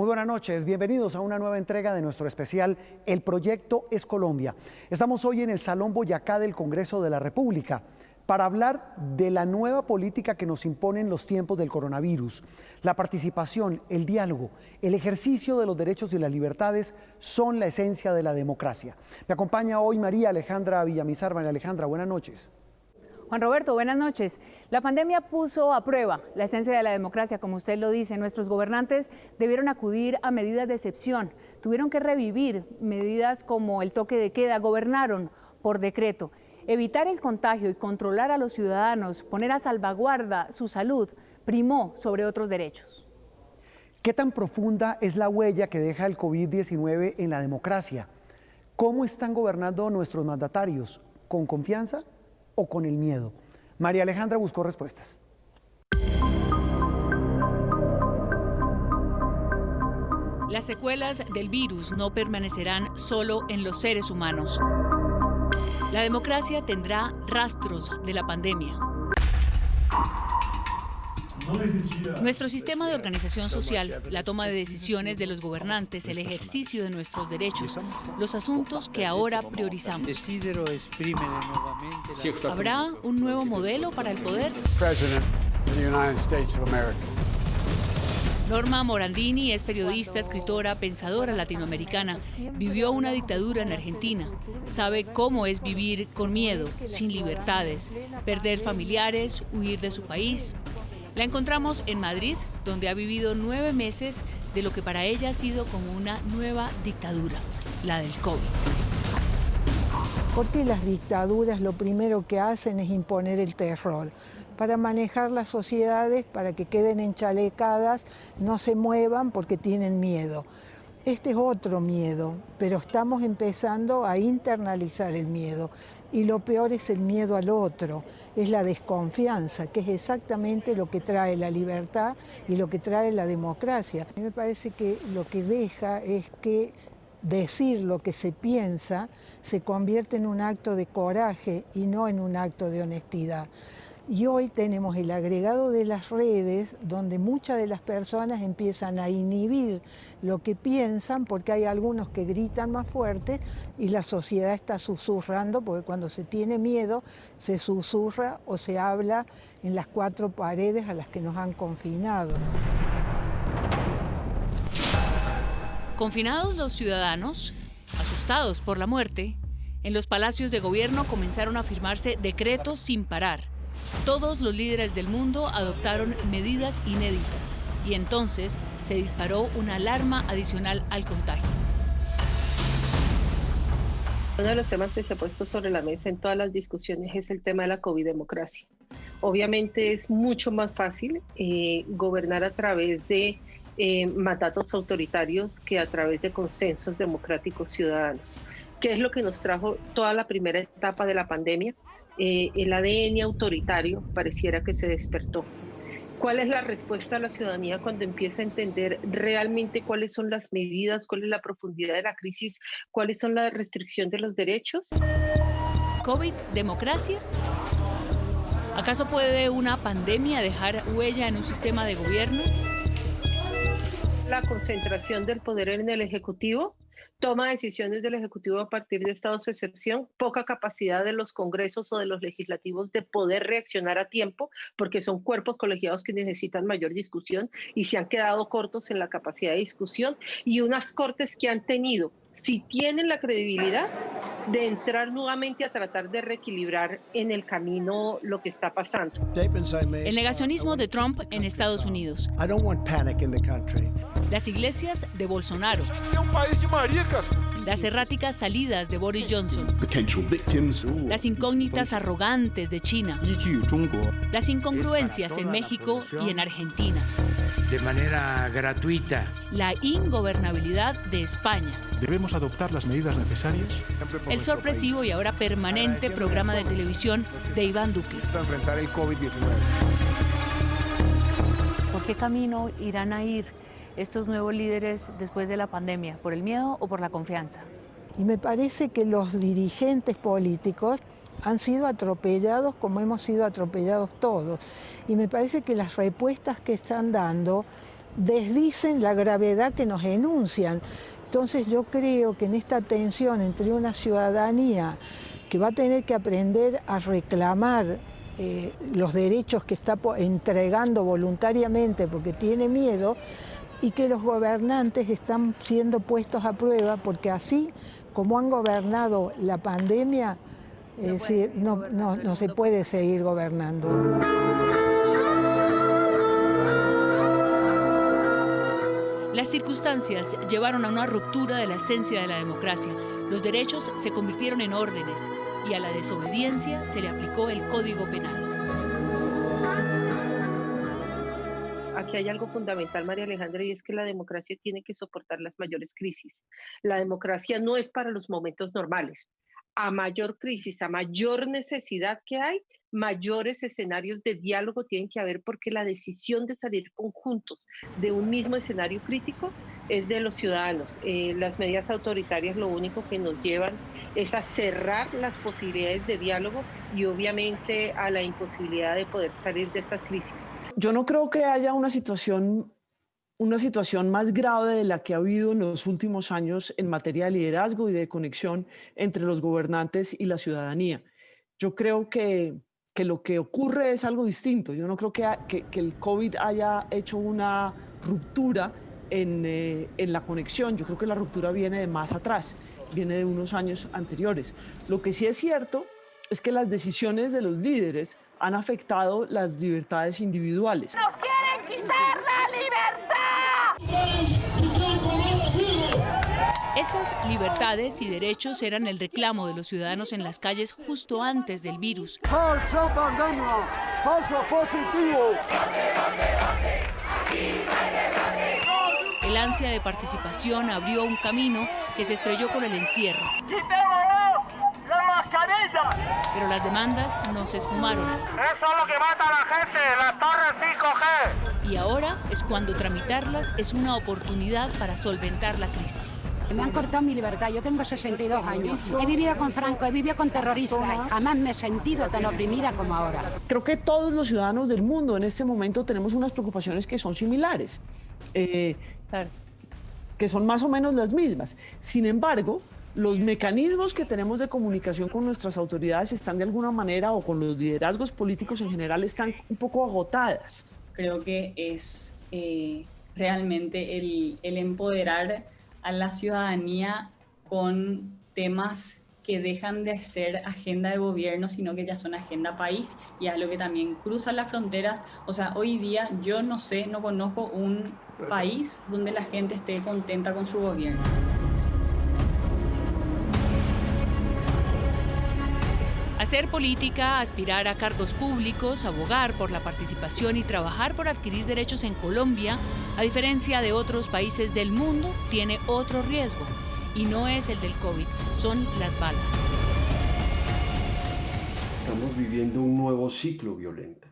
buenas noches, bienvenidos a una nueva entrega de nuestro especial El Proyecto es Colombia. Estamos hoy en el Salón Boyacá del Congreso de la República para hablar de la nueva política que nos imponen los tiempos del coronavirus. La participación, el diálogo, el ejercicio de los derechos y las libertades son la esencia de la democracia. Me acompaña hoy María Alejandra Villamizar. María Alejandra, buenas noches. Juan Roberto, buenas noches. La pandemia puso a prueba la esencia de la democracia, como usted lo dice. Nuestros gobernantes debieron acudir a medidas de excepción, tuvieron que revivir medidas como el toque de queda, gobernaron por decreto. Evitar el contagio y controlar a los ciudadanos, poner a salvaguarda su salud, primó sobre otros derechos. ¿Qué tan profunda es la huella que deja el COVID-19 en la democracia? ¿Cómo están gobernando nuestros mandatarios? ¿Con confianza o con el miedo? María Alejandra buscó respuestas. Las secuelas del virus no permanecerán solo en los seres humanos. La democracia tendrá rastros de la pandemia. Nuestro sistema de organización social, la toma de decisiones de los gobernantes, el ejercicio de nuestros derechos, los asuntos que ahora priorizamos. ¿Habrá un nuevo modelo para el poder? Norma Morandini es periodista, escritora, pensadora latinoamericana. Vivió una dictadura en Argentina. Sabe cómo es vivir con miedo, sin libertades, perder familiares, huir de su país. La encontramos en Madrid, donde ha vivido 9 meses de lo que para ella ha sido como una nueva dictadura, la del COVID. Porque las dictaduras lo primero que hacen es imponer el terror, para manejar las sociedades, para que queden enchalecadas, no se muevan porque tienen miedo. Este es otro miedo, pero estamos empezando a internalizar el miedo. Y lo peor es el miedo al otro, es la desconfianza, que es exactamente lo que trae la libertad y lo que trae la democracia. A mí me parece que lo que deja es que decir lo que se piensa se convierte en un acto de coraje y no en un acto de honestidad. Y hoy tenemos el agregado de las redes donde muchas de las personas empiezan a inhibir lo que piensan porque hay algunos que gritan más fuerte y la sociedad está susurrando, porque cuando se tiene miedo se susurra o se habla en las 4 paredes a las que nos han confinado. Confinados los ciudadanos, asustados por la muerte, en los palacios de gobierno comenzaron a firmarse decretos sin parar. Todos los líderes del mundo adoptaron medidas inéditas y entonces se disparó una alarma adicional al contagio. Uno de los temas que se ha puesto sobre la mesa en todas las discusiones es el tema de la COVID-democracia. Obviamente es mucho más fácil gobernar a través de mandatos autoritarios que a través de consensos democráticos ciudadanos. ¿Qué es lo que nos trajo toda la primera etapa de la pandemia? El ADN autoritario pareciera que se despertó. ¿Cuál es la respuesta a la ciudadanía cuando empieza a entender realmente cuáles son las medidas, cuál es la profundidad de la crisis, cuáles son las restricciones de los derechos? ¿COVID, democracia? ¿Acaso puede una pandemia dejar huella en un sistema de gobierno? La concentración del poder en el Ejecutivo, toma decisiones del Ejecutivo a partir de estados de excepción, poca capacidad de los congresos o de los legislativos de poder reaccionar a tiempo, porque son cuerpos colegiados que necesitan mayor discusión y se han quedado cortos en la capacidad de discusión, y unas cortes que han tenido, si tienen la credibilidad, de entrar nuevamente a tratar de reequilibrar en el camino lo que está pasando. El negacionismo de Trump en Estados Unidos. Las iglesias de Bolsonaro. Las erráticas salidas de Boris Johnson. Las incógnitas arrogantes de China. Las incongruencias en México y en Argentina. De manera gratuita. La ingobernabilidad de España. Debemos adoptar las medidas necesarias. El sorpresivo y ahora permanente programa de televisión de Iván Duque. Para enfrentar el COVID-19. ¿Por qué camino irán a ir estos nuevos líderes después de la pandemia? ¿Por el miedo o por la confianza? Y me parece que los dirigentes políticos han sido atropellados como hemos sido atropellados todos. Y me parece que las respuestas que están dando desdicen la gravedad que nos enuncian. Entonces yo creo que en esta tensión entre una ciudadanía que va a tener que aprender a reclamar los derechos que está entregando voluntariamente porque tiene miedo, y que los gobernantes están siendo puestos a prueba porque así como han gobernado la pandemia, no se puede seguir gobernando. Las circunstancias llevaron a una ruptura de la esencia de la democracia. Los derechos se convirtieron en órdenes y a la desobediencia se le aplicó el Código Penal. Aquí hay algo fundamental, María Alejandra, y es que la democracia tiene que soportar las mayores crisis. La democracia no es para los momentos normales. A mayor crisis, a mayor necesidad que hay, mayores escenarios de diálogo tienen que haber, porque la decisión de salir conjuntos de un mismo escenario crítico es de los ciudadanos. Las medidas autoritarias lo único que nos llevan es a cerrar las posibilidades de diálogo y obviamente a la imposibilidad de poder salir de estas crisis. Yo no creo que haya una situación más grave de la que ha habido en los últimos años en materia de liderazgo y de conexión entre los gobernantes y la ciudadanía. Yo creo que lo que ocurre es algo distinto. Yo no creo que el COVID haya hecho una ruptura en la conexión. Yo creo que la ruptura viene de más atrás, viene de unos años anteriores. Lo que sí es cierto es que las decisiones de los líderes han afectado las libertades individuales. ¡Nos quieren quitar la libertad! Esas libertades y derechos eran el reclamo de los ciudadanos en las calles justo antes del virus. ¡Falsa pandemia! ¡Falso positivo! El ansia de participación abrió un camino que se estrelló con el encierro. ¡La mascarilla! Pero las demandas no se esfumaron. Eso es lo que mata a la gente, las torres 5G. Y ahora es cuando tramitarlas es una oportunidad para solventar la crisis. Me han cortado mi libertad, yo tengo 62 años. He vivido con Franco, he vivido con terroristas y jamás me he sentido tan oprimida como ahora. Creo que todos los ciudadanos del mundo en este momento tenemos unas preocupaciones que son similares, que son más o menos las mismas. Sin embargo, los mecanismos que tenemos de comunicación con nuestras autoridades están de alguna manera, o con los liderazgos políticos en general, están un poco agotadas. Creo que es realmente el empoderar a la ciudadanía con temas que dejan de ser agenda de gobierno, sino que ya son agenda país, y es lo que también cruza las fronteras. O sea, hoy día yo no conozco un país donde la gente esté contenta con su gobierno. Hacer política, aspirar a cargos públicos, abogar por la participación y trabajar por adquirir derechos en Colombia, a diferencia de otros países del mundo, tiene otro riesgo. Y no es el del COVID, son las balas. Estamos viviendo un nuevo ciclo violento.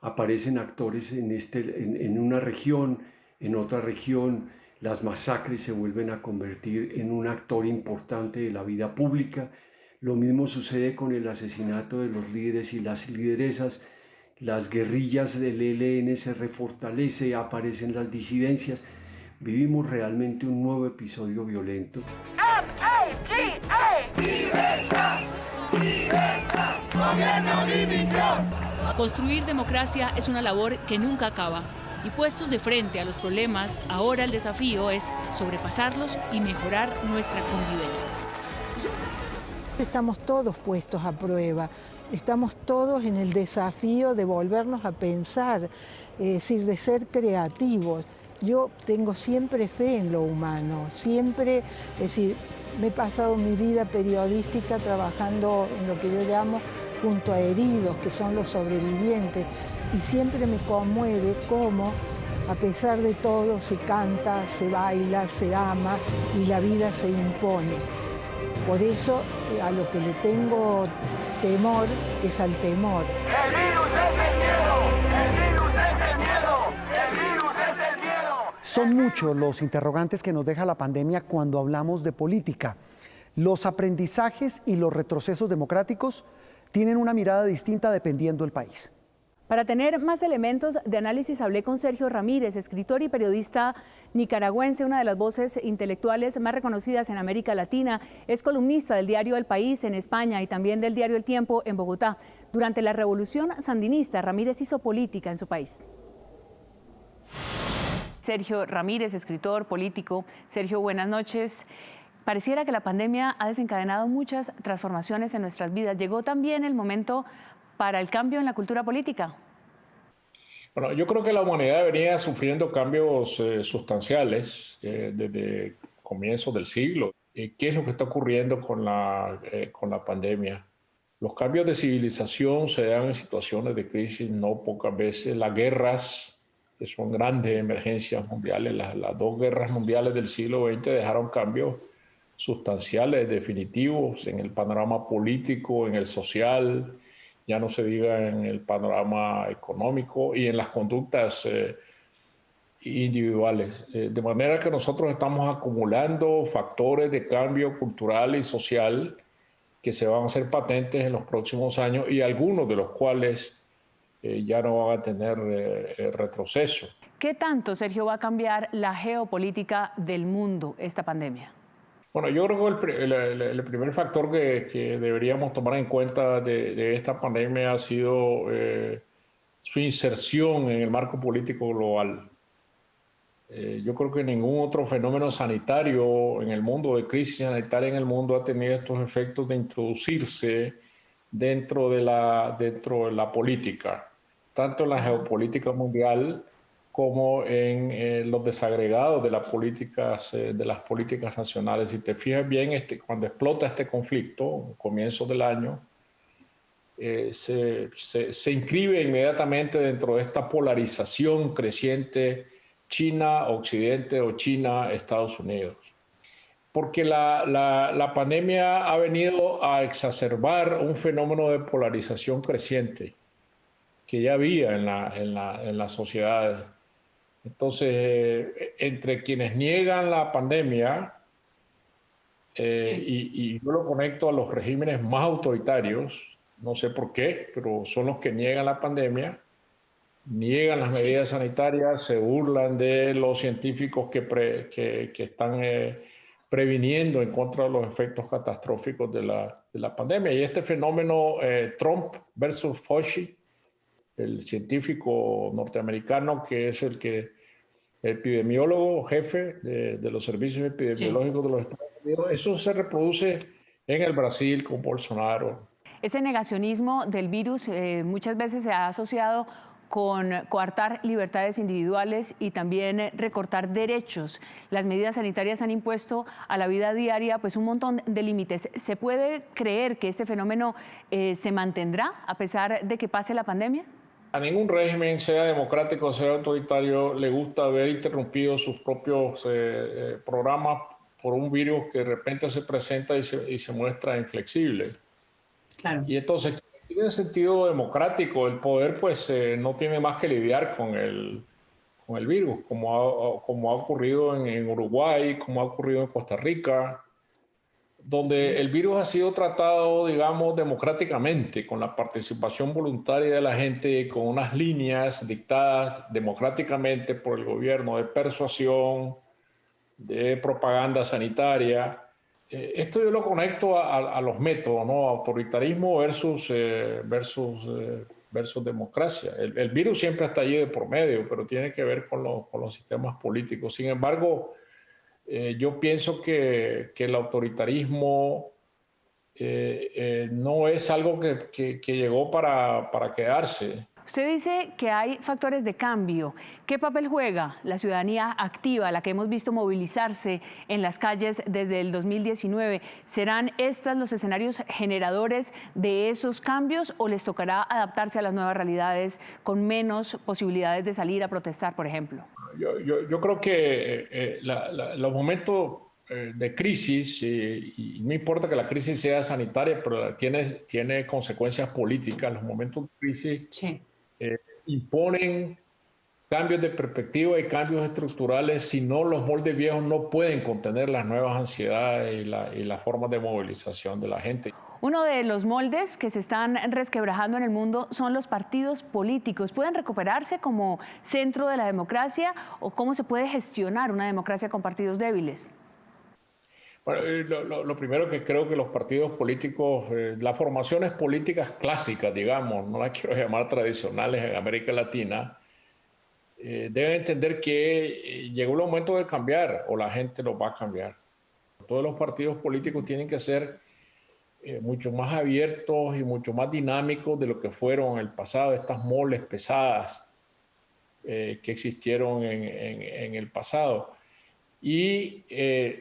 Aparecen actores en una región, en otra región. Las masacres se vuelven a convertir en un actor importante de la vida pública. Lo mismo sucede con el asesinato de los líderes y las lideresas. Las guerrillas del ELN se refortalece, aparecen las disidencias. Vivimos realmente un nuevo episodio violento. ¡Libertad! ¡Libertad! ¡Gobierno división! Construir democracia es una labor que nunca acaba. Y puestos de frente a los problemas, ahora el desafío es sobrepasarlos y mejorar nuestra convivencia. Estamos todos puestos a prueba, estamos todos en el desafío de volvernos a pensar, es decir, de ser creativos. Yo tengo siempre fe en lo humano, siempre, es decir, me he pasado mi vida periodística trabajando en lo que yo llamo junto a heridos, que son los sobrevivientes, y siempre me conmueve cómo, a pesar de todo, se canta, se baila, se ama y la vida se impone. Por eso, a lo que le tengo temor es al temor. ¡El virus es el miedo! ¡El virus es el miedo! ¡El virus es el miedo! Son muchos los interrogantes que nos deja la pandemia cuando hablamos de política. Los aprendizajes y los retrocesos democráticos tienen una mirada distinta dependiendo del país. Para tener más elementos de análisis hablé con Sergio Ramírez, escritor y periodista nicaragüense, una de las voces intelectuales más reconocidas en América Latina. Es columnista del diario El País en España y también del diario El Tiempo en Bogotá. Durante la revolución sandinista, Ramírez hizo política en su país. Sergio Ramírez, escritor, político. Sergio, buenas noches. Pareciera que la pandemia ha desencadenado muchas transformaciones en nuestras vidas. ¿Llegó también el momento para el cambio en la cultura política? Bueno, yo creo que la humanidad venía sufriendo cambios sustanciales desde comienzos del siglo. ¿Qué es lo que está ocurriendo con la pandemia? Los cambios de civilización se dan en situaciones de crisis, no pocas veces. Las guerras, que son grandes emergencias mundiales, las dos guerras mundiales del siglo XX dejaron cambios sustanciales, definitivos, en el panorama político, en el social, ya no se diga en el panorama económico y en las conductas individuales. De manera que nosotros estamos acumulando factores de cambio cultural y social que se van a hacer patentes en los próximos años y algunos de los cuales ya no van a tener retroceso. ¿Qué tanto, Sergio, va a cambiar la geopolítica del mundo esta pandemia? Bueno, yo creo que el primer factor que deberíamos tomar en cuenta de esta pandemia ha sido su inserción en el marco político global. Yo creo que ningún otro fenómeno sanitario en el mundo, de crisis sanitaria en el mundo, ha tenido estos efectos de introducirse dentro de la política, tanto en la geopolítica mundial como en los desagregados de las políticas nacionales. Si te fijas bien, cuando explota este conflicto, a comienzos del año, se inscribe inmediatamente dentro de esta polarización creciente China-Occidente o China-Estados Unidos. Porque la pandemia ha venido a exacerbar un fenómeno de polarización creciente que ya había en la sociedad. Entonces, entre quienes niegan la pandemia, y yo lo conecto a los regímenes más autoritarios, no sé por qué, pero son los que niegan la pandemia, niegan las medidas sanitarias, se burlan de los científicos que están previniendo en contra de los efectos catastróficos de la pandemia. Y este fenómeno Trump versus Fauci, el científico norteamericano que es el epidemiólogo jefe de los servicios epidemiológicos de los Estados Unidos, eso se reproduce en el Brasil con Bolsonaro. Ese negacionismo del virus muchas veces se ha asociado con coartar libertades individuales y también recortar derechos. Las medidas sanitarias han impuesto a la vida diaria pues un montón de límites. ¿Se puede creer que este fenómeno se mantendrá a pesar de que pase la pandemia? A ningún régimen, sea democrático o sea autoritario, le gusta ver interrumpidos sus propios programas por un virus que de repente se presenta y se muestra inflexible. Claro. Y entonces, en el sentido democrático, el poder pues no tiene más que lidiar con el virus, como ha ocurrido en Uruguay, como ha ocurrido en Costa Rica, donde el virus ha sido tratado, digamos, democráticamente, con la participación voluntaria de la gente, con unas líneas dictadas democráticamente por el gobierno de persuasión, de propaganda sanitaria. Esto yo lo conecto a los métodos, ¿no? Autoritarismo versus democracia. El virus siempre está allí de por medio, pero tiene que ver con los sistemas políticos. Sin embargo, yo pienso que el autoritarismo no es algo que llegó para quedarse. Usted dice que hay factores de cambio. ¿Qué papel juega la ciudadanía activa, la que hemos visto movilizarse en las calles desde el 2019? ¿Serán estos los escenarios generadores de esos cambios o les tocará adaptarse a las nuevas realidades con menos posibilidades de salir a protestar, por ejemplo? Yo creo que los momentos de crisis, y no importa que la crisis sea sanitaria, pero tiene consecuencias políticas, los momentos de crisis imponen cambios de perspectiva y cambios estructurales, si no los moldes viejos no pueden contener las nuevas ansiedades y las formas de movilización de la gente. Uno de los moldes que se están resquebrajando en el mundo son los partidos políticos. ¿Pueden recuperarse como centro de la democracia o cómo se puede gestionar una democracia con partidos débiles? Bueno, lo primero que creo que los partidos políticos, las formaciones políticas clásicas, digamos, no las quiero llamar tradicionales en América Latina, deben entender que llegó el momento de cambiar o la gente lo va a cambiar. Todos los partidos políticos tienen que ser mucho más abiertos y mucho más dinámicos de lo que fueron en el pasado, estas moles pesadas que existieron en el pasado. Y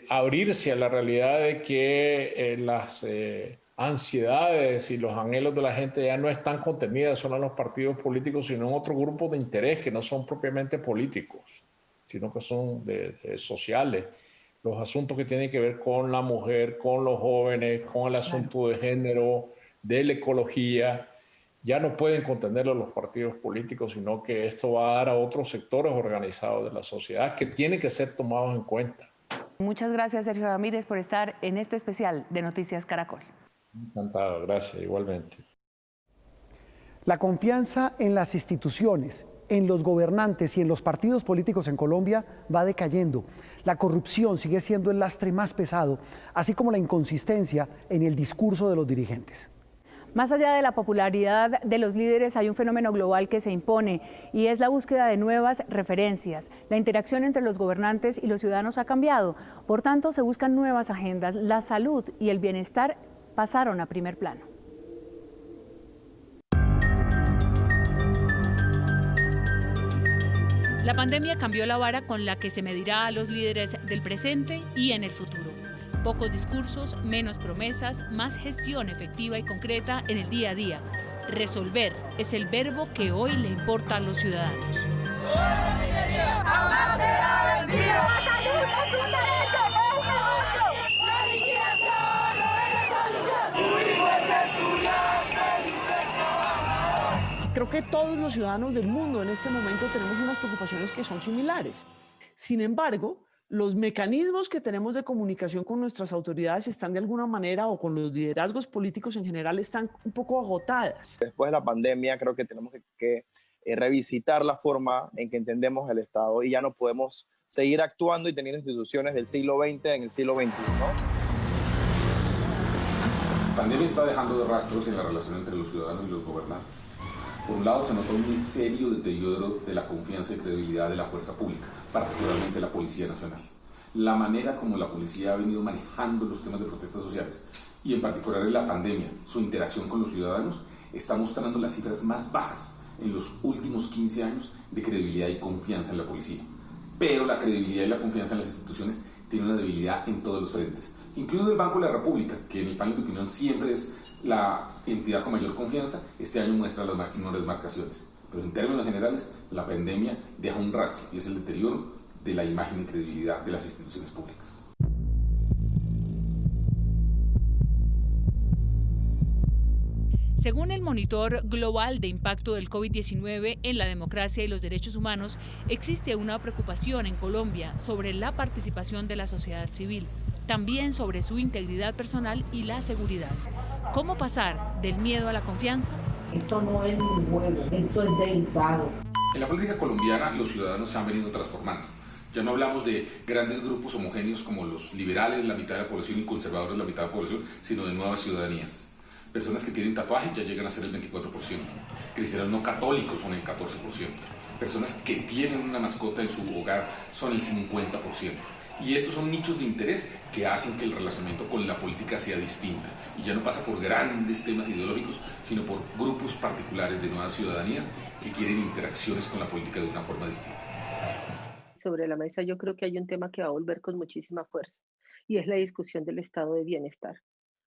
abrirse a la realidad de que las ansiedades y los anhelos de la gente ya no están contenidas solo en los partidos políticos, sino en otro grupo de interés que no son propiamente políticos, sino que son sociales. Los asuntos que tienen que ver con la mujer, con los jóvenes, con el asunto de género, de la ecología, ya no pueden contenerlo los partidos políticos, sino que esto va a dar a otros sectores organizados de la sociedad que tienen que ser tomados en cuenta. Muchas gracias, Sergio Ramírez, por estar en este especial de Noticias Caracol. Encantado, gracias, igualmente. La confianza en las instituciones, en los gobernantes y en los partidos políticos en Colombia va decayendo. La corrupción sigue siendo el lastre más pesado, así como la inconsistencia en el discurso de los dirigentes. Más allá de la popularidad de los líderes, hay un fenómeno global que se impone y es la búsqueda de nuevas referencias. La interacción entre los gobernantes y los ciudadanos ha cambiado, por tanto se buscan nuevas agendas. La salud y el bienestar pasaron a primer plano. La pandemia cambió la vara con la que se medirá a los líderes del presente y en el futuro. Pocos discursos, menos promesas, más gestión efectiva y concreta en el día a día. Resolver es el verbo que hoy le importa a los ciudadanos. ¡Jamás será vencido! ¡La salud es un derecho, no un negocio! ¡La liquidación no es la solución! ¡Tu hijo es estudiante y usted trabajador! Creo que todos los ciudadanos del mundo en este momento tenemos unas preocupaciones que son similares. Sin embargo, los mecanismos que tenemos de comunicación con nuestras autoridades están de alguna manera, o con los liderazgos políticos en general, están un poco agotadas. Después de la pandemia creo que tenemos que revisitar la forma en que entendemos el Estado y ya no podemos seguir actuando y teniendo instituciones del siglo XX en el siglo XXI, ¿no? La pandemia está dejando rastros en la relación entre los ciudadanos y los gobernantes. Por un lado, se notó un serio deterioro de la confianza y credibilidad de la fuerza pública, particularmente la Policía Nacional. La manera como la policía ha venido manejando los temas de protestas sociales, y en particular en la pandemia, su interacción con los ciudadanos, está mostrando las cifras más bajas en los últimos 15 años de credibilidad y confianza en la policía. Pero la credibilidad y la confianza en las instituciones tiene una debilidad en todos los frentes, incluido el Banco de la República, que en el panel de opinión siempre es la entidad con mayor confianza. Este año muestra las menores marcaciones. Pero en términos generales, la pandemia deja un rastro y es el deterioro de la imagen y credibilidad de las instituciones públicas. Según el Monitor Global de Impacto del COVID-19 en la democracia y los derechos humanos, existe una preocupación en Colombia sobre la participación de la sociedad civil, también sobre su integridad personal y la seguridad. ¿Cómo pasar del miedo a la confianza? Esto no es un juego, esto es delicado. En la política colombiana los ciudadanos se han venido transformando. Ya no hablamos de grandes grupos homogéneos como los liberales, la mitad de la población, y conservadores, la mitad de la población, sino de nuevas ciudadanías. Personas que tienen tatuajes ya llegan a ser el 24%. Cristianos no católicos son el 14%. Personas que tienen una mascota en su hogar son el 50%. Y estos son nichos de interés que hacen que el relacionamiento con la política sea distinta. Y ya no pasa por grandes temas ideológicos, sino por grupos particulares de nuevas ciudadanías que quieren interacciones con la política de una forma distinta. Sobre la mesa yo creo que hay un tema que va a volver con muchísima fuerza y es la discusión del estado de bienestar.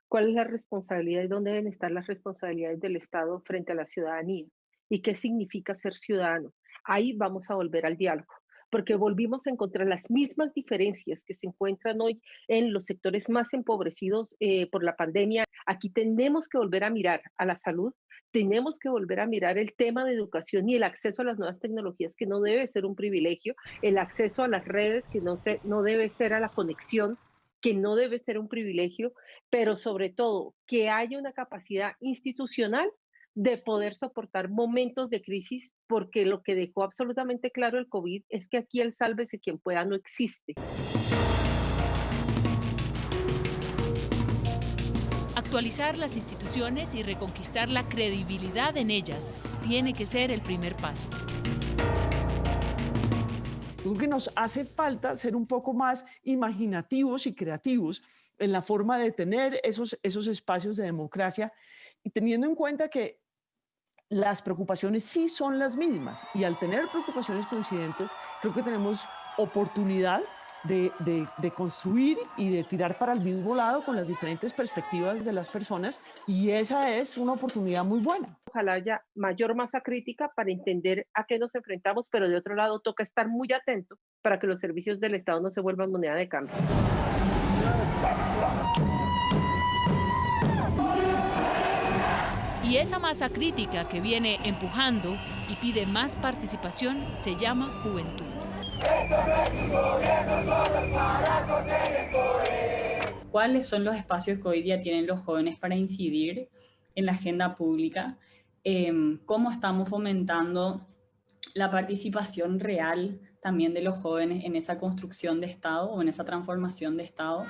¿Cuál es la responsabilidad y dónde deben estar las responsabilidades del Estado frente a la ciudadanía? ¿Y qué significa ser ciudadano? Ahí vamos a volver al diálogo, porque volvimos a encontrar las mismas diferencias que se encuentran hoy en los sectores más empobrecidos por la pandemia. Aquí tenemos que volver a mirar a la salud, tenemos que volver a mirar el tema de educación y el acceso a las nuevas tecnologías, que no debe ser un privilegio, el acceso a las redes, que no debe ser a la conexión, que no debe ser un privilegio, pero sobre todo que haya una capacidad institucional de poder soportar momentos de crisis, porque lo que dejó absolutamente claro el COVID es que aquí el sálvese quien pueda no existe. Actualizar las instituciones y reconquistar la credibilidad en ellas tiene que ser el primer paso. Creo que nos hace falta ser un poco más imaginativos y creativos en la forma de tener esos espacios de democracia y teniendo en cuenta que las preocupaciones sí son las mismas y al tener preocupaciones coincidentes creo que tenemos oportunidad de construir y de tirar para el mismo lado con las diferentes perspectivas de las personas y esa es una oportunidad muy buena. Ojalá haya mayor masa crítica para entender a qué nos enfrentamos, pero de otro lado toca estar muy atento para que los servicios del Estado no se vuelvan moneda de cambio. Y esa masa crítica que viene empujando y pide más participación se llama juventud. ¿Cuáles son los espacios que hoy día tienen los jóvenes para incidir en la agenda pública? ¿Cómo estamos fomentando la participación real también de los jóvenes en esa construcción de Estado o en esa transformación de Estado?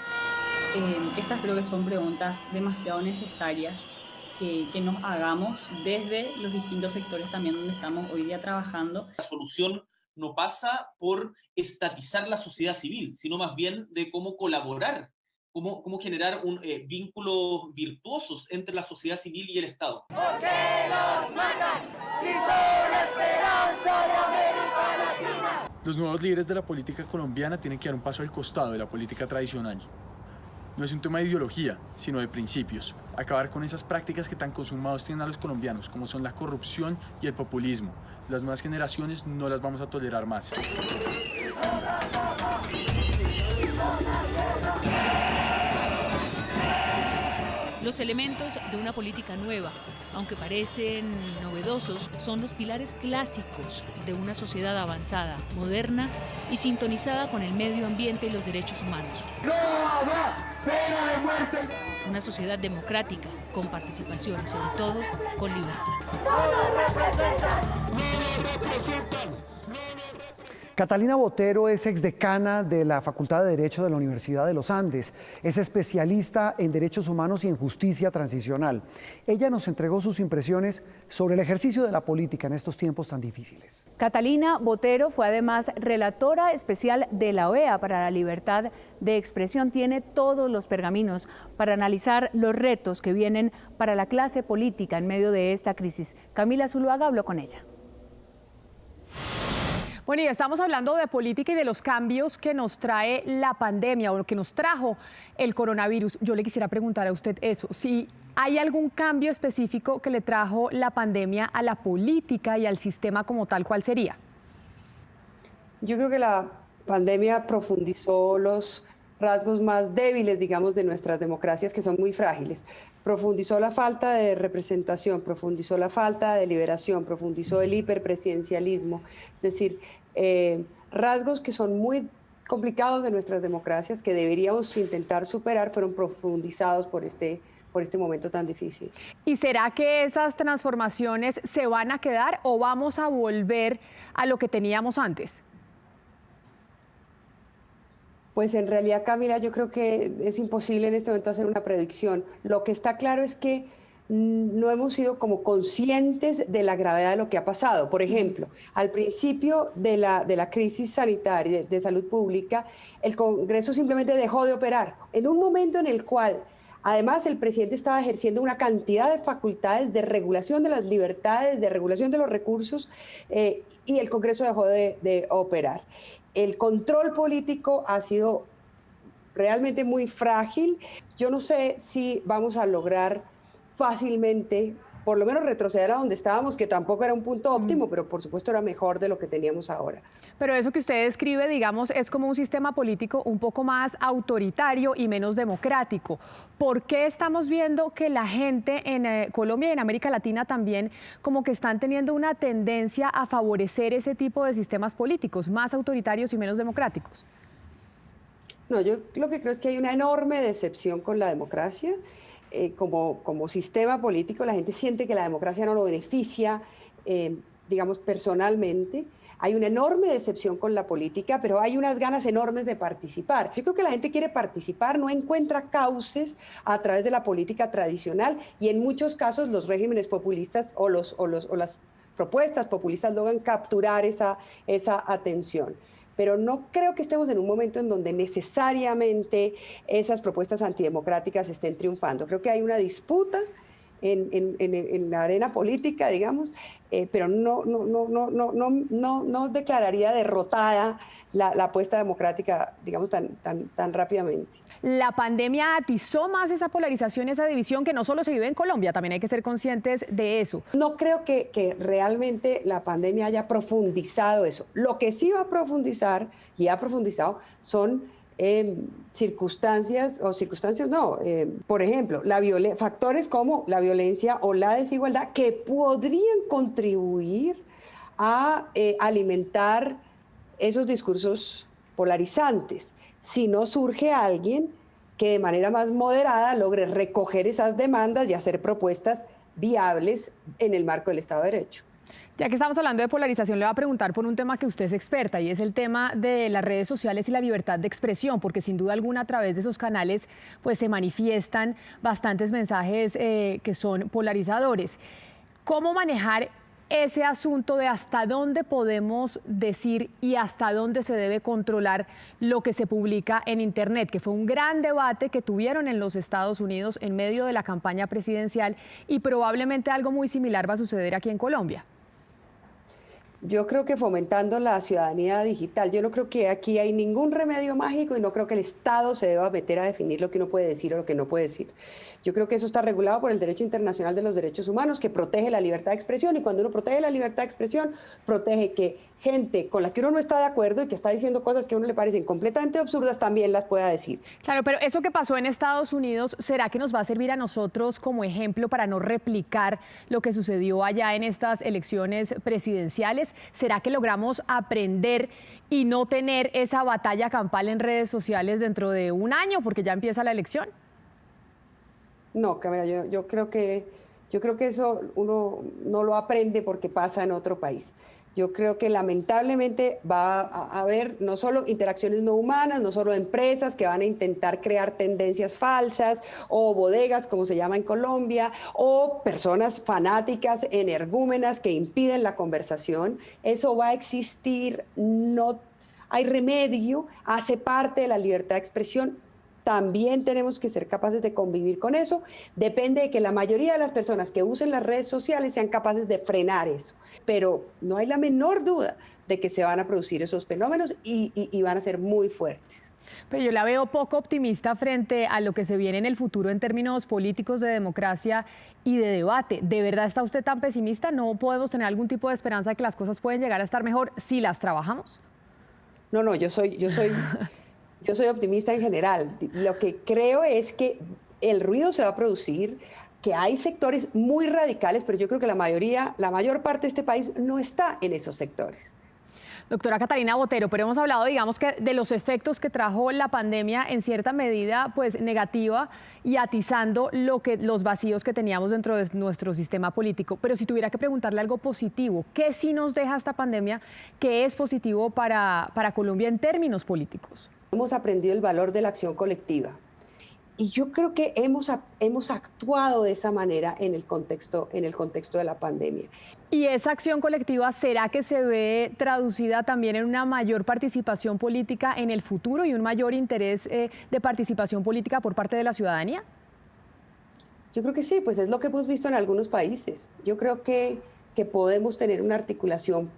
Estas creo que son preguntas demasiado necesarias que nos hagamos desde los distintos sectores también donde estamos hoy día trabajando. La solución no pasa por estatizar la sociedad civil, sino más bien de cómo colaborar, cómo generar vínculos virtuosos entre la sociedad civil y el Estado. ¿Por qué los matan si son la esperanza de América Latina? Los nuevos líderes de la política colombiana tienen que dar un paso al costado de la política tradicional. No es un tema de ideología, sino de principios. Acabar con esas prácticas que tan consumados tienen a los colombianos, como son la corrupción y el populismo. Las nuevas generaciones no las vamos a tolerar más. Los elementos de una política nueva, aunque parecen novedosos, son los pilares clásicos de una sociedad avanzada, moderna y sintonizada con el medio ambiente y los derechos humanos. ¡No habrá pena de muerte! Una sociedad democrática, con participación y sobre todo con libertad. ¡No nos representan! ¡No nos representan! Catalina Botero es exdecana de la Facultad de Derecho de la Universidad de los Andes. Es especialista en derechos humanos y en justicia transicional. Ella nos entregó sus impresiones sobre el ejercicio de la política en estos tiempos tan difíciles. Catalina Botero fue además relatora especial de la OEA para la libertad de expresión. Tiene todos los pergaminos para analizar los retos que vienen para la clase política en medio de esta crisis. Camila Zuluaga habló con ella. Bueno, y estamos hablando de política y de los cambios que nos trae la pandemia o que nos trajo el coronavirus. Yo le quisiera preguntar a usted eso, si hay algún cambio específico que le trajo la pandemia a la política y al sistema como tal, ¿cuál sería? Yo creo que la pandemia profundizó los rasgos más débiles, digamos, de nuestras democracias, que son muy frágiles. Profundizó la falta de representación, profundizó la falta de liberación, profundizó el hiperpresidencialismo, es decir, rasgos que son muy complicados de nuestras democracias, que deberíamos intentar superar, fueron profundizados por este momento tan difícil. ¿Y será que esas transformaciones se van a quedar o vamos a volver a lo que teníamos antes? Pues en realidad, Camila, yo creo que es imposible en este momento hacer una predicción. Lo que está claro es que no hemos sido como conscientes de la gravedad de lo que ha pasado. Por ejemplo, al principio de la crisis sanitaria de salud pública, el Congreso simplemente dejó de operar. En un momento en el cual, además, el presidente estaba ejerciendo una cantidad de facultades de regulación de las libertades, de regulación de los recursos, y el Congreso dejó de operar. El control político ha sido realmente muy frágil. Yo no sé si vamos a lograr fácilmente, por lo menos retroceder a donde estábamos, que tampoco era un punto óptimo, pero por supuesto era mejor de lo que teníamos ahora. Pero eso que usted describe, digamos, es como un sistema político un poco más autoritario y menos democrático. ¿Por qué estamos viendo que la gente en Colombia y en América Latina también como que están teniendo una tendencia a favorecer ese tipo de sistemas políticos, más autoritarios y menos democráticos? No, yo lo que creo es que hay una enorme decepción con la democracia. Como sistema político, la gente siente que la democracia no lo beneficia, digamos, personalmente. Hay una enorme decepción con la política, pero hay unas ganas enormes de participar. Yo creo que la gente quiere participar, no encuentra cauces a través de la política tradicional, y en muchos casos los regímenes populistas o las propuestas populistas logran capturar esa atención. Pero no creo que estemos en un momento en donde necesariamente esas propuestas antidemocráticas estén triunfando. Creo que hay una disputa en la arena política, digamos, pero no declararía derrotada la apuesta democrática, digamos, tan rápidamente. La pandemia atizó más esa polarización, esa división que no solo se vive en Colombia, también hay que ser conscientes de eso. No creo que realmente la pandemia haya profundizado eso. Lo que sí va a profundizar y ha profundizado son por ejemplo, factores como la violencia o la desigualdad que podrían contribuir a alimentar esos discursos polarizantes, si no surge alguien que de manera más moderada logre recoger esas demandas y hacer propuestas viables en el marco del Estado de Derecho. Ya que estamos hablando de polarización, le voy a preguntar por un tema que usted es experta, y es el tema de las redes sociales y la libertad de expresión, porque sin duda alguna a través de esos canales pues se manifiestan bastantes mensajes que son polarizadores. ¿Cómo manejar ese asunto de hasta dónde podemos decir y hasta dónde se debe controlar lo que se publica en Internet, que fue un gran debate que tuvieron en los Estados Unidos en medio de la campaña presidencial, y probablemente algo muy similar va a suceder aquí en Colombia? Yo creo que fomentando la ciudadanía digital. Yo no creo que aquí hay ningún remedio mágico, y no creo que el Estado se deba meter a definir lo que uno puede decir o lo que no puede decir. Yo creo que eso está regulado por el Derecho Internacional de los Derechos Humanos, que protege la libertad de expresión, y cuando uno protege la libertad de expresión, protege que gente con la que uno no está de acuerdo y que está diciendo cosas que a uno le parecen completamente absurdas también las pueda decir. Claro, pero eso que pasó en Estados Unidos, ¿será que nos va a servir a nosotros como ejemplo para no replicar lo que sucedió allá en estas elecciones presidenciales? ¿Será que logramos aprender y no tener esa batalla campal en redes sociales dentro de un año, porque ya empieza la elección? No, Camila, yo creo que eso uno no lo aprende porque pasa en otro país. Yo creo que lamentablemente va a haber no solo interacciones no humanas, no solo empresas que van a intentar crear tendencias falsas, o bodegas, como se llama en Colombia, o personas fanáticas, energúmenas, que impiden la conversación. Eso va a existir, no hay remedio, hace parte de la libertad de expresión. También tenemos que ser capaces de convivir con eso. Depende de que la mayoría de las personas que usen las redes sociales sean capaces de frenar eso. Pero no hay la menor duda de que se van a producir esos fenómenos y van a ser muy fuertes. Pero yo la veo poco optimista frente a lo que se viene en el futuro en términos políticos, de democracia y de debate. ¿De verdad está usted tan pesimista? ¿No podemos tener algún tipo de esperanza de que las cosas pueden llegar a estar mejor si las trabajamos? No, yo soy optimista en general. Lo que creo es que el ruido se va a producir, que hay sectores muy radicales, pero yo creo que la mayor parte de este país no está en esos sectores. Doctora Catalina Botero, pero hemos hablado, digamos, que de los efectos que trajo la pandemia, en cierta medida, pues negativa, y atizando los vacíos que teníamos dentro de nuestro sistema político. Pero si tuviera que preguntarle algo positivo, ¿qué sí nos deja esta pandemia que es positivo para Colombia en términos políticos? Hemos aprendido el valor de la acción colectiva, y yo creo que hemos actuado de esa manera en el contexto de la pandemia. ¿Y esa acción colectiva será que se ve traducida también en una mayor participación política en el futuro y un mayor interés de participación política por parte de la ciudadanía? Yo creo que sí, pues es lo que hemos visto en algunos países. Yo creo que podemos tener una articulación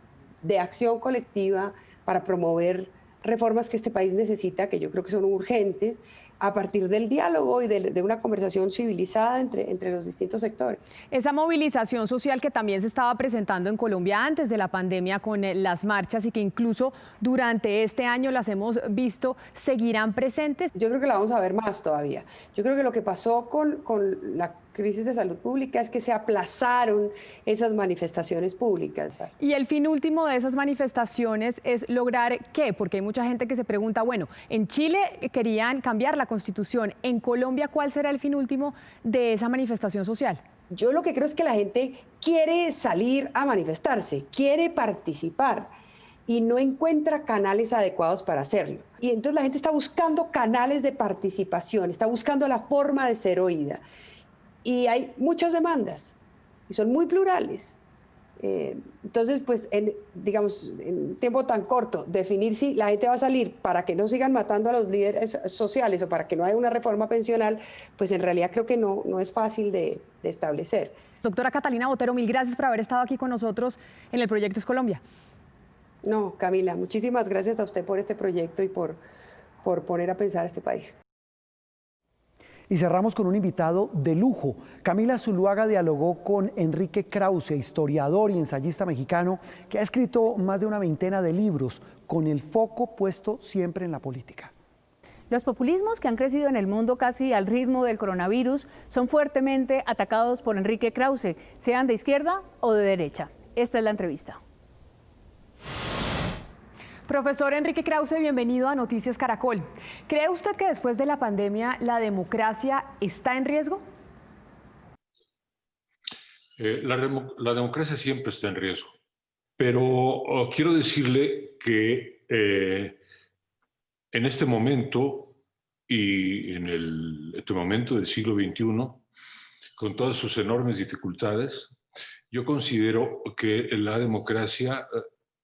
de acción colectiva para promover reformas que este país necesita, que yo creo que son urgentes, a partir del diálogo y de una conversación civilizada entre los distintos sectores. Esa movilización social que también se estaba presentando en Colombia antes de la pandemia con las marchas y que incluso durante este año las hemos visto, ¿seguirán presentes? Yo creo que la vamos a ver más todavía. Yo creo que lo que pasó con la crisis de salud pública es que se aplazaron esas manifestaciones públicas. Y el fin último de esas manifestaciones es lograr ¿qué? Porque hay mucha gente que se pregunta, bueno, en Chile querían cambiar la Constitución, en Colombia, ¿cuál será el fin último de esa manifestación social? Yo lo que creo es que la gente quiere salir a manifestarse, quiere participar y no encuentra canales adecuados para hacerlo. Y entonces la gente está buscando canales de participación, está buscando la forma de ser oída. Y hay muchas demandas y son muy plurales. Entonces, pues, digamos, en un tiempo tan corto, definir si la gente va a salir para que no sigan matando a los líderes sociales o para que no haya una reforma pensional, pues en realidad creo que no es fácil de establecer. Doctora Catalina Botero, mil gracias por haber estado aquí con nosotros en el Proyecto Es Colombia. No, Camila, muchísimas gracias a usted por este proyecto y por poner a pensar a este país. Y cerramos con un invitado de lujo. Camila Zuluaga dialogó con Enrique Krause, historiador y ensayista mexicano, que ha escrito más de una veintena de libros, con el foco puesto siempre en la política. Los populismos que han crecido en el mundo casi al ritmo del coronavirus son fuertemente atacados por Enrique Krause, sean de izquierda o de derecha. Esta es la entrevista. Profesor Enrique Krause, bienvenido a Noticias Caracol. ¿Cree usted que después de la pandemia la democracia está en riesgo? La democracia siempre está en riesgo, pero quiero decirle que en este momento y en este momento del siglo XXI, con todas sus enormes dificultades, yo considero que la democracia,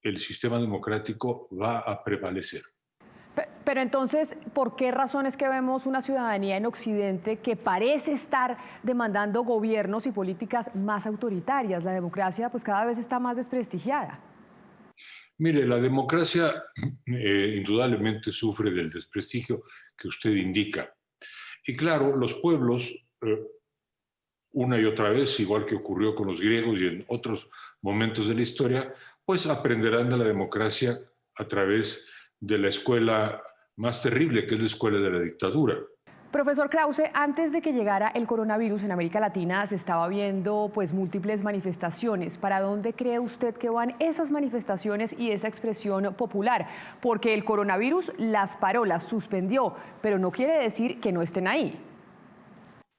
el sistema democrático va a prevalecer. Pero entonces, ¿por qué razones que vemos una ciudadanía en Occidente que parece estar demandando gobiernos y políticas más autoritarias? La democracia pues cada vez está más desprestigiada. Mire, la democracia indudablemente sufre del desprestigio que usted indica. Y claro, los pueblos, una y otra vez, igual que ocurrió con los griegos y en otros momentos de la historia, pues aprenderán de la democracia a través de la escuela más terrible, que es la escuela de la dictadura. Profesor Krause, antes de que llegara el coronavirus en América Latina se estaba viendo pues múltiples manifestaciones. ¿Para dónde cree usted que van esas manifestaciones y esa expresión popular? Porque el coronavirus las paró, las suspendió, pero no quiere decir que no estén ahí.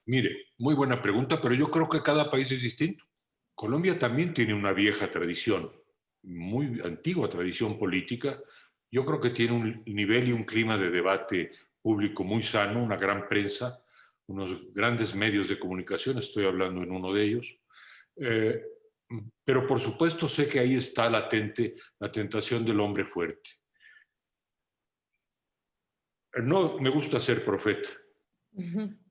Mire, muy buena pregunta, pero yo creo que cada país es distinto. Colombia también tiene una vieja tradición, muy antigua tradición política. Yo creo que tiene un nivel y un clima de debate público muy sano, una gran prensa, unos grandes medios de comunicación, estoy hablando en uno de ellos. Pero por supuesto sé que ahí está latente la tentación del hombre fuerte. No me gusta ser profeta.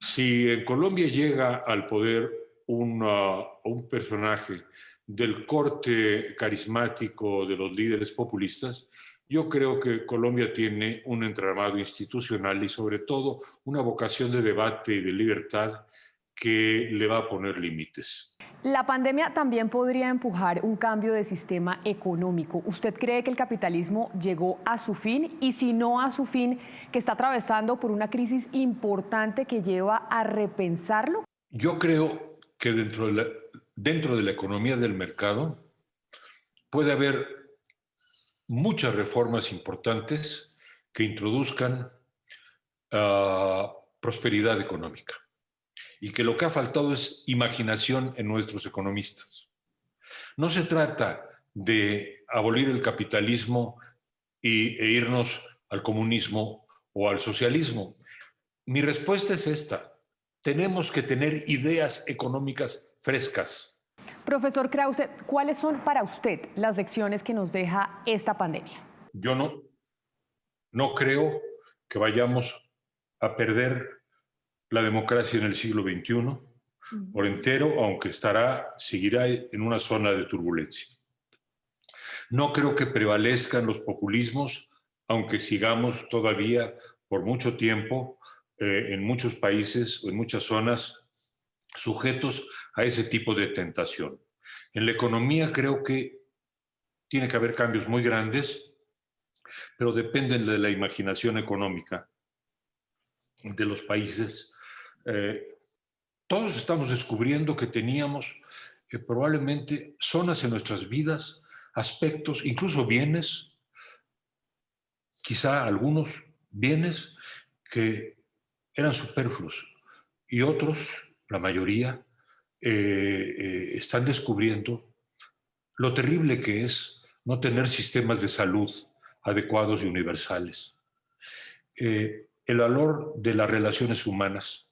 Si en Colombia llega al poder un personaje del corte carismático de los líderes populistas, yo creo que Colombia tiene un entramado institucional y sobre todo una vocación de debate y de libertad que le va a poner límites. La pandemia también podría empujar un cambio de sistema económico. ¿Usted cree que el capitalismo llegó a su fin? Y si no a su fin, que está atravesando por una crisis importante que lleva a repensarlo. Yo creo que dentro de la economía del mercado puede haber muchas reformas importantes que introduzcan prosperidad económica y que lo que ha faltado es imaginación en nuestros economistas. No se trata de abolir el capitalismo e irnos al comunismo o al socialismo. Mi respuesta es esta: tenemos que tener ideas económicas frescas. Profesor Krause, ¿cuáles son para usted las lecciones que nos deja esta pandemia? Yo no creo que vayamos a perder la democracia en el siglo XXI por entero, aunque seguirá en una zona de turbulencia. No creo que prevalezcan los populismos, aunque sigamos todavía por mucho tiempo en muchos países o en muchas zonas sujetos a ese tipo de tentación. En la economía creo que tiene que haber cambios muy grandes, pero dependen de la imaginación económica de los países. Todos estamos descubriendo que teníamos probablemente zonas en nuestras vidas, aspectos, incluso bienes, quizá algunos bienes que eran superfluos y otros, la mayoría, están descubriendo lo terrible que es no tener sistemas de salud adecuados y universales. El valor de las relaciones humanas,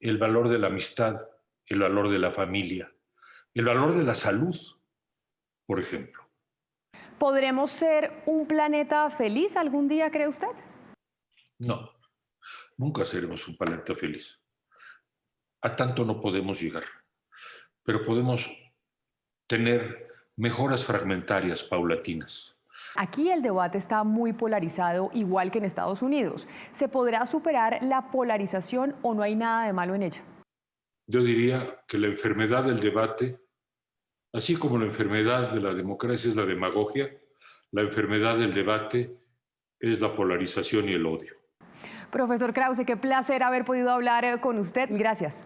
el valor de la amistad, el valor de la familia, el valor de la salud, por ejemplo. ¿Podremos ser un planeta feliz algún día, cree usted? No, nunca seremos un planeta feliz. A tanto no podemos llegar, pero podemos tener mejoras fragmentarias, paulatinas. Aquí el debate está muy polarizado, igual que en Estados Unidos. ¿Se podrá superar la polarización o no hay nada de malo en ella? Yo diría que la enfermedad del debate, así como la enfermedad de la democracia es la demagogia, la enfermedad del debate es la polarización y el odio. Profesor Krause, qué placer haber podido hablar con usted. Gracias.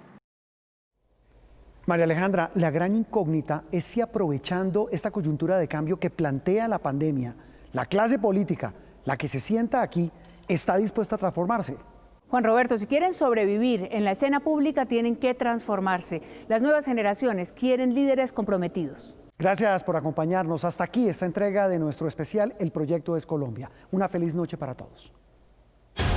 María Alejandra, la gran incógnita es si aprovechando esta coyuntura de cambio que plantea la pandemia, la clase política, la que se sienta aquí, está dispuesta a transformarse. Juan Roberto, si quieren sobrevivir en la escena pública, tienen que transformarse. Las nuevas generaciones quieren líderes comprometidos. Gracias por acompañarnos. Hasta aquí esta entrega de nuestro especial El Proyecto es Colombia. Una feliz noche para todos.